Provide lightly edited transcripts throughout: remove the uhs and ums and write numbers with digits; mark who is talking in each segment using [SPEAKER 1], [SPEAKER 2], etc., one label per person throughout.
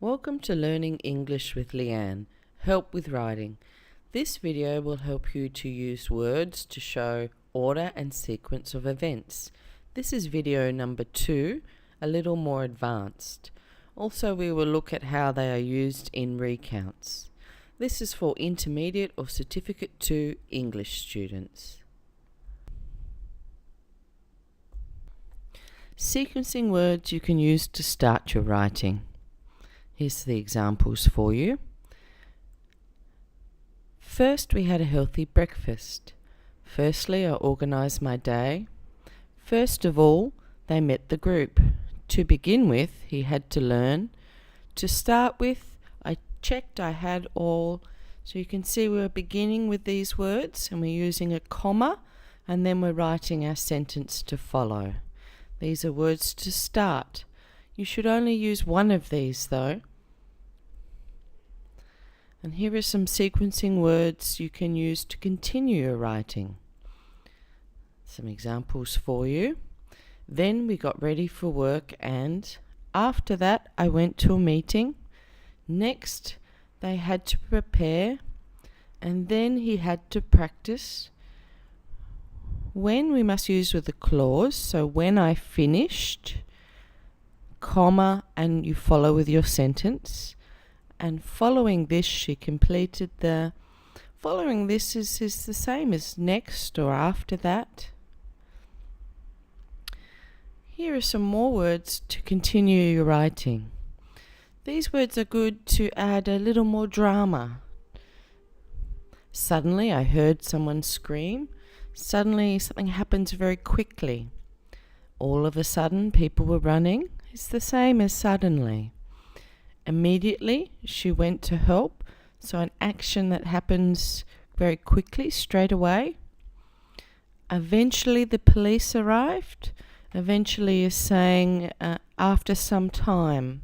[SPEAKER 1] Welcome to Learning English with Leanne, Help with Writing. This video will help you to use words to show order and sequence of events. This is video number 2, a little more advanced. Also, we will look at how they are used in recounts. This is for intermediate or certificate 2 English students. Sequencing words you can use to start your writing. Here's the examples for you. First, we had a healthy breakfast. Firstly, I organised my day. First of all, they met the group. To begin with, he had to learn. To start with, I checked I had all. So you can see we're beginning with these words and we're using a comma and then we're writing our sentence to follow. These are words to start. You should only use one of these though. And here are some sequencing words you can use to continue your writing. Some examples for you. Then we got ready for work and after that I went to a meeting. Next they had to prepare and then he had to practice. When we must use with a clause, so when I finished, comma, and you follow with your sentence. And following this, she completed the... Following this is the same as next or after that. Here are some more words to continue your writing. These words are good to add a little more drama. Suddenly I heard someone scream. Suddenly something happens very quickly. All of a sudden people were running. It's the same as suddenly. Immediately she went to help, so an action that happens very quickly, straight away. Eventually the police arrived. Eventually is saying after some time.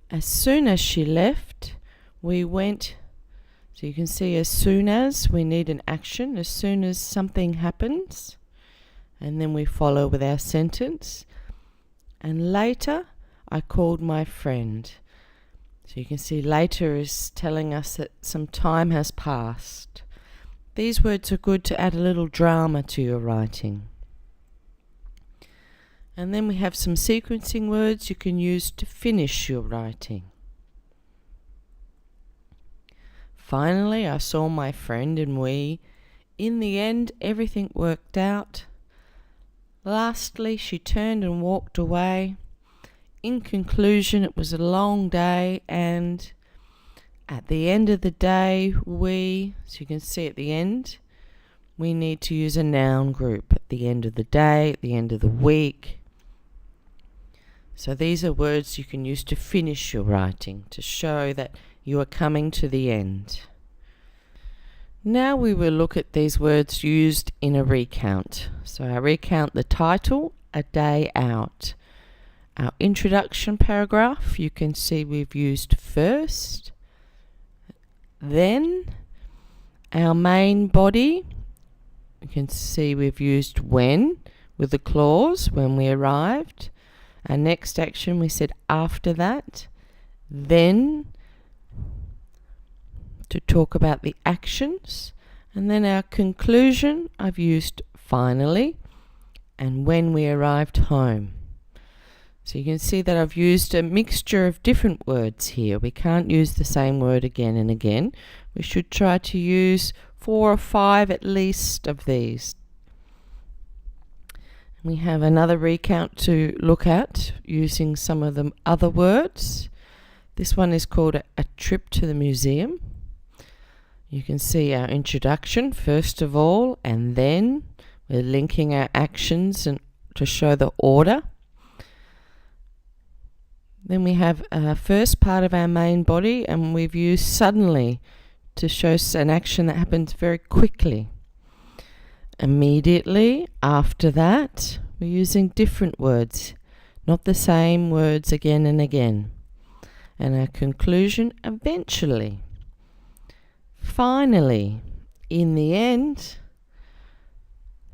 [SPEAKER 1] As soon as she left, we went, so you can see as soon as, we need an action, as soon as something happens, and then we follow with our sentence. And later, I called my friend. So you can see later is telling us that some time has passed. These words are good to add a little drama to your writing. And then we have some sequencing words you can use to finish your writing. Finally, I saw my friend and we. In the end, everything worked out. Lastly, she turned and walked away. In conclusion, it was a long day and at the end of the day, so you can see at the end, we need to use a noun group at the end of the day, at the end of the week. So these are words you can use to finish your writing, to show that you are coming to the end. Now we will look at these words used in a recount. So I recount the title, A Day Out. Our introduction paragraph, you can see we've used first. Then our main body, you can see we've used when with the clause, when we arrived. Our next action we said after that. Then to talk about the actions. And then our conclusion, I've used finally and when we arrived home. So you can see that I've used a mixture of different words here. We can't use the same word again and again. We should try to use 4 or 5 at least of these. We have another recount to look at using some of the other words. This one is called a trip to the museum. You can see our introduction first of all, and then we're linking our actions and to show the order. Then we have our first part of our main body and we've used suddenly to show an action that happens very quickly. Immediately after that, we're using different words, not the same words again and again. And our conclusion, eventually. Finally, in the end.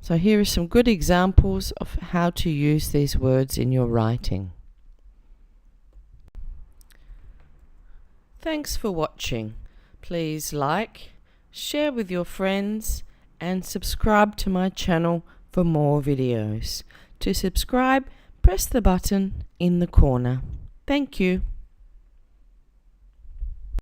[SPEAKER 1] So here are some good examples of how to use these words in your writing. Thanks for watching. Please like, share with your friends, and subscribe to my channel for more videos. To subscribe, press the button in the corner. Thank you.